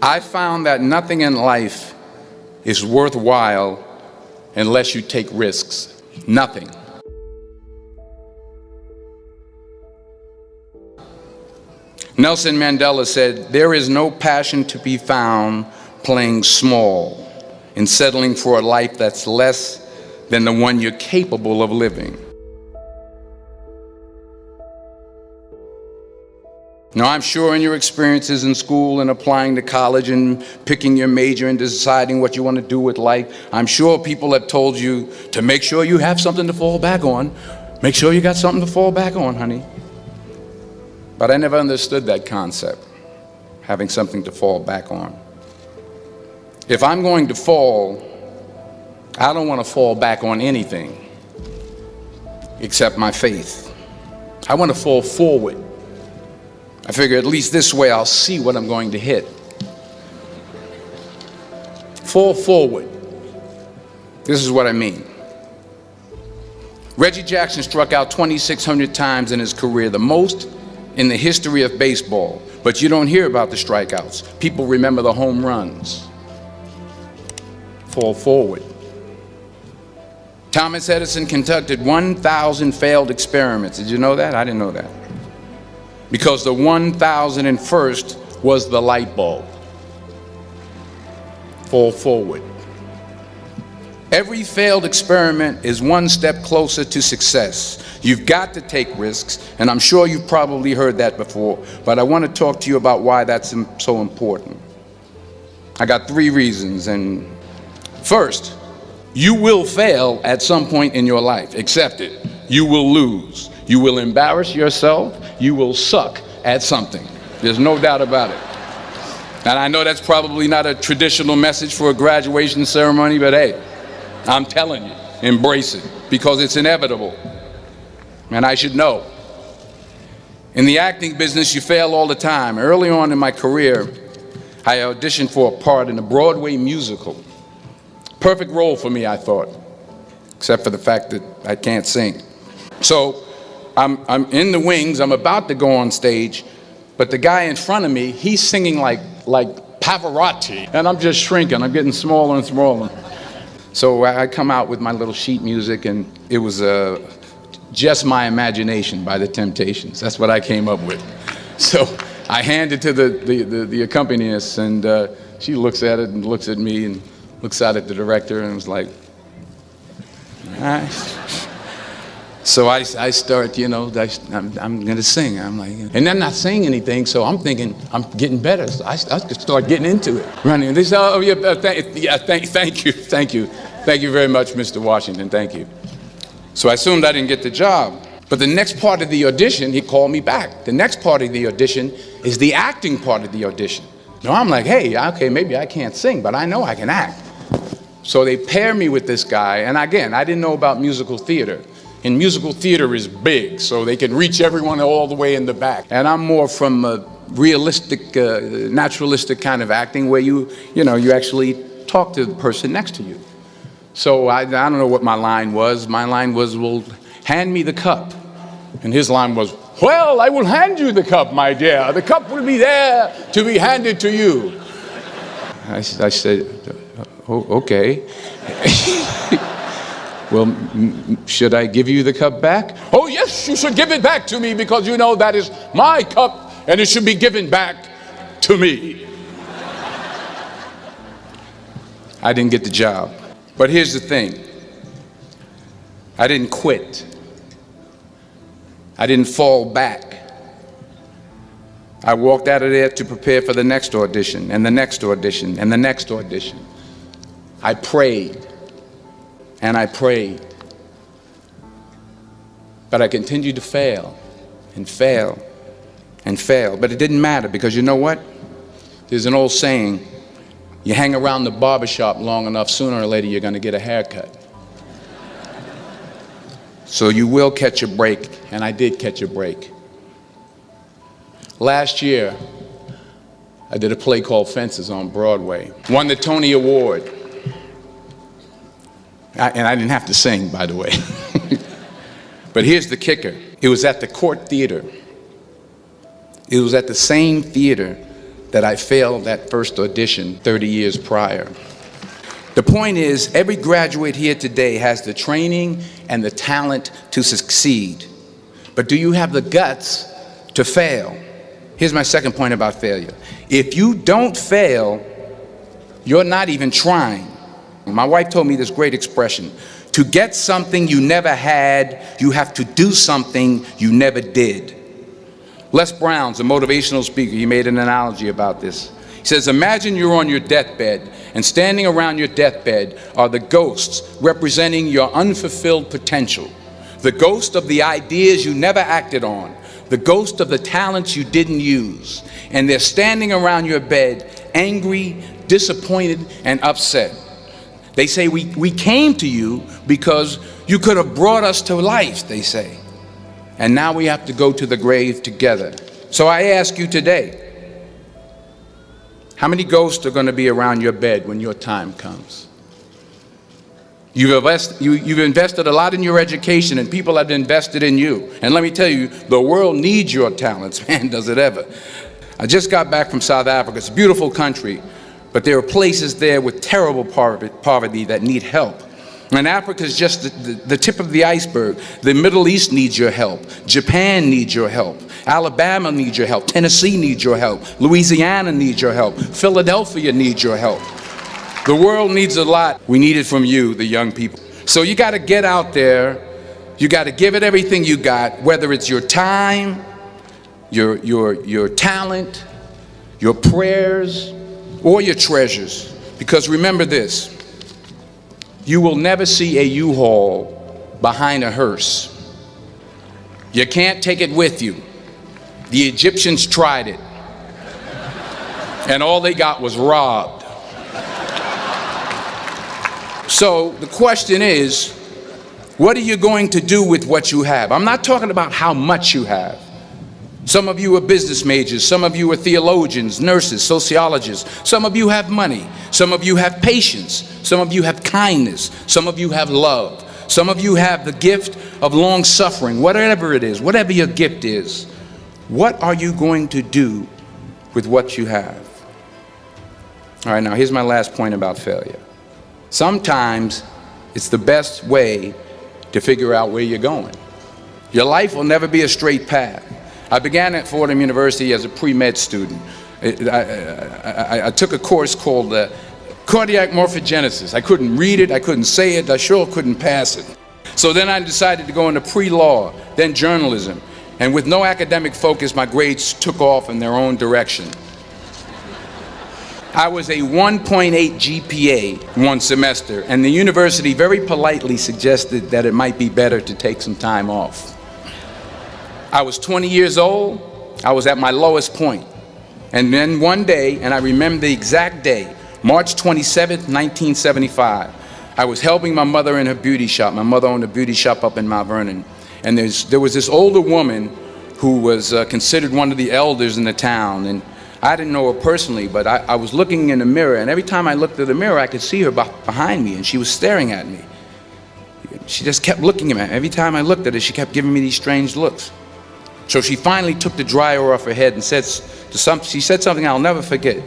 I found that nothing in life is worthwhile unless you take risks. Nothing. Nelson Mandela said, "There is no passion to be found playing small and settling for a life that's less than the one you're capable of living." Now, I'm sure in your experiences in school and applying to college and picking your major and deciding what you want to do with life, I'm sure people have told you to make sure you have something to fall back on. Make sure you got something to fall back on, honey. But I never understood that concept, having something to fall back on. If I'm going to fall, I don't want to fall back on anything except my faith. I want to fall forward. I figure at least this way I'll see what I'm going to hit. Fall forward. This is what I mean. Reggie Jackson struck out 2,600 times in his career, the most in the history of baseball. But you don't hear about the strikeouts. People remember the home runs. Fall forward. Thomas Edison conducted 1,000 failed experiments. Did you know that? I didn't know that. Because the 1,001st was the light bulb. Fall forward. Every failed experiment is one step closer to success. You've got to take risks, and I'm sure you've probably heard that before, but I want to talk to you about why that's so important. I got 3 reasons, and first, you will fail at some point in your life. Accept it. You will lose. You will embarrass yourself. You will suck at something. There's no doubt about it. And I know that's probably not a traditional message for a graduation ceremony, but hey, I'm telling you, embrace it, because it's inevitable. And I should know. In the acting business, you fail all the time. Early on in my career, I auditioned for a part in a Broadway musical. Perfect role for me, I thought, except for the fact that I can't sing. So I'm in the wings, I'm about to go on stage, but the guy in front of me, he's singing like Pavarotti, and I'm just shrinking, I'm getting smaller and smaller. So I come out with my little sheet music, and it was Just My Imagination by The Temptations. That's what I came up with. So I hand it to the accompanist, and she looks at it and looks at me and looks out at the director and was like, all right. So I start, you know, I'm going to sing. I'm like, and I'm not saying anything, so I'm thinking I'm getting better. So I start getting into it, running. And they say, oh, yeah, thank you. Thank you very much, Mr. Washington, thank you. So I assumed I didn't get the job. But the next part of the audition, he called me back. The next part of the audition is the acting part of the audition. No, I'm like, hey, okay, maybe I can't sing, but I know I can act. So they pair me with this guy, and again, I didn't know about musical theater. And musical theater is big, so they can reach everyone all the way in the back. And I'm more from a realistic, naturalistic kind of acting where you actually talk to the person next to you. So I don't know what my line was. My line was, well, hand me the cup. And his line was, well, I will hand you the cup, my dear. The cup will be there to be handed to you. I said, oh, okay. Well, should I give you the cup back? Oh, yes, you should give it back to me, because you know that is my cup and it should be given back to me. I didn't get the job. But here's the thing. I didn't quit. I didn't fall back. I walked out of there to prepare for the next audition and the next audition and the next audition. I prayed. And I prayed. But I continued to fail and fail and fail. But it didn't matter, because you know what? There's an old saying, you hang around the barbershop long enough, sooner or later you're going to get a haircut. So you will catch a break, and I did catch a break. Last year, I did a play called Fences on Broadway. Won the Tony Award. And I didn't have to sing, by the way. But here's the kicker. It was at the Court Theater. It was at the same theater that I failed that first audition 30 years prior. The point is, every graduate here today has the training and the talent to succeed. But do you have the guts to fail? Here's my second point about failure. If you don't fail, you're not even trying. My wife told me this great expression: to get something you never had, you have to do something you never did. Les Brown's a motivational speaker. He made an analogy about this. He says, imagine you're on your deathbed, and standing around your deathbed are the ghosts representing your unfulfilled potential. The ghost of the ideas you never acted on, the ghost of the talents you didn't use. And they're standing around your bed, angry, disappointed, and upset. They say, we came to you because you could have brought us to life, they say. And now we have to go to the grave together. So I ask you today, how many ghosts are going to be around your bed when your time comes? You've invested a lot in your education, and people have invested in you. And let me tell you, the world needs your talents, man, does it ever. I just got back from South Africa. It's a beautiful country, but there are places there with terrible poverty that need help. And Africa is just the tip of the iceberg. The Middle East needs your help. Japan needs your help. Alabama needs your help. Tennessee needs your help. Louisiana needs your help. Philadelphia needs your help. The world needs a lot. We need it from you, the young people. So you got to get out there. You got to give it everything you got, whether it's your time, your talent, your prayers, or your treasures. Because remember this, you will never see a U-Haul behind a hearse. You can't take it with you. The Egyptians tried it, and all they got was robbed. So the question is, what are you going to do with what you have? I'm not talking about how much you have. Some of you are business majors, some of you are theologians, nurses, sociologists. Some of you have money, some of you have patience, some of you have kindness, some of you have love, some of you have the gift of long suffering. Whatever it is, whatever your gift is, what are you going to do with what you have? All right, now here's my last point about failure. Sometimes it's the best way to figure out where you're going. Your life will never be a straight path. I began at Fordham University as a pre-med student. I took a course called cardiac morphogenesis. I couldn't read it, I couldn't say it, I sure couldn't pass it. So then I decided to go into pre-law, then journalism. And with no academic focus, my grades took off in their own direction. I was a 1.8 GPA one semester, and the university very politely suggested that it might be better to take some time off. I was 20 years old, I was at my lowest point. And then one day, and I remember the exact day, March 27th, 1975, I was helping my mother in her beauty shop. My mother owned a beauty shop up in Mount Vernon. And there was this older woman who was considered one of the elders in the town. And I didn't know her personally, but I was looking in the mirror, and every time I looked at the mirror, I could see her behind me, and she was staring at me. She just kept looking at me. Every time I looked at her, she kept giving me these strange looks. So she finally took the dryer off her head and she said something I'll never forget.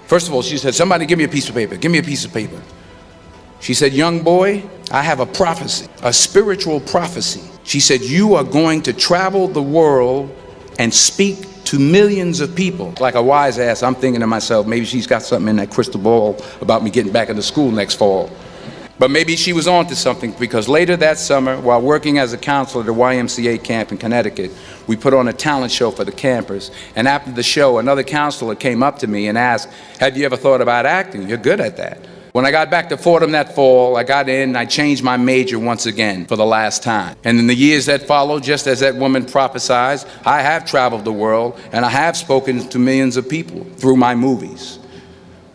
First of all, she said, "Somebody give me a piece of paper, give me a piece of paper." She said, "Young boy, I have a prophecy, a spiritual prophecy." She said, "You are going to travel the world and speak to millions of people." Like a wise ass, I'm thinking to myself, maybe she's got something in that crystal ball about me getting back into school next fall. But maybe she was on to something, because later that summer, while working as a counselor at a YMCA camp in Connecticut, we put on a talent show for the campers. And after the show, another counselor came up to me and asked, "Have you ever thought about acting? You're good at that." When I got back to Fordham that fall, I got in and I changed my major once again for the last time. And in the years that followed, just as that woman prophesied, I have traveled the world and I have spoken to millions of people through my movies.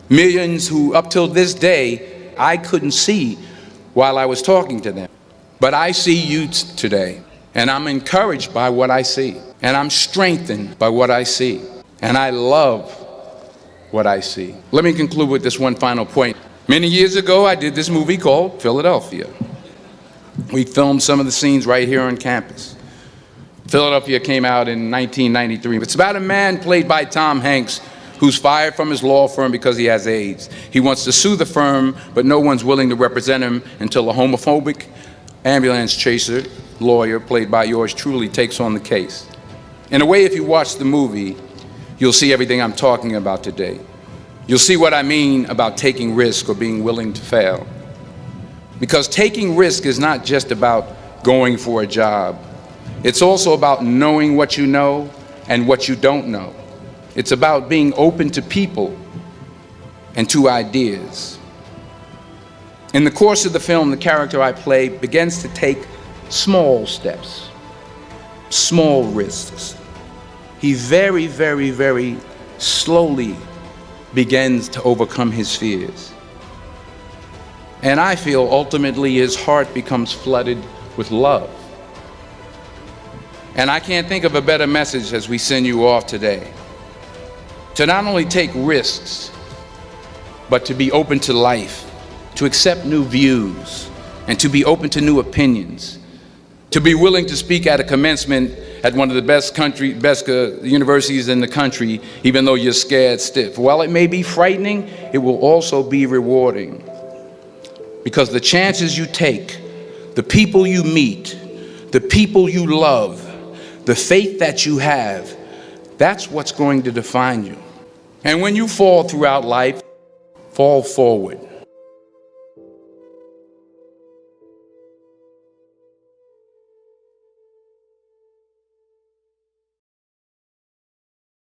Millions who, up till this day, I couldn't see while I was talking to them. But I see you today, and I'm encouraged by what I see, and I'm strengthened by what I see, and I love what I see. Let me conclude with this one final point. Many years ago, I did this movie called Philadelphia. We filmed some of the scenes right here on campus. Philadelphia came out in 1993. It's about a man played by Tom Hanks who's fired from his law firm because he has AIDS. He wants to sue the firm, but no one's willing to represent him until a homophobic ambulance chaser lawyer, played by yours truly, takes on the case. In a way, if you watch the movie, you'll see everything I'm talking about today. You'll see what I mean about taking risk or being willing to fail. Because taking risk is not just about going for a job. It's also about knowing what you know and what you don't know. It's about being open to people and to ideas. In the course of the film, the character I play begins to take small steps, small risks. He very, very, very slowly begins to overcome his fears. And I feel ultimately his heart becomes flooded with love. And I can't think of a better message as we send you off today. To not only take risks, but to be open to life, to accept new views, and to be open to new opinions, to be willing to speak at a commencement at one of the best universities in the country, even though you're scared stiff. While it may be frightening, it will also be rewarding. Because the chances you take, the people you meet, the people you love, the faith that you have, that's what's going to define you. And when you fall throughout life, fall forward.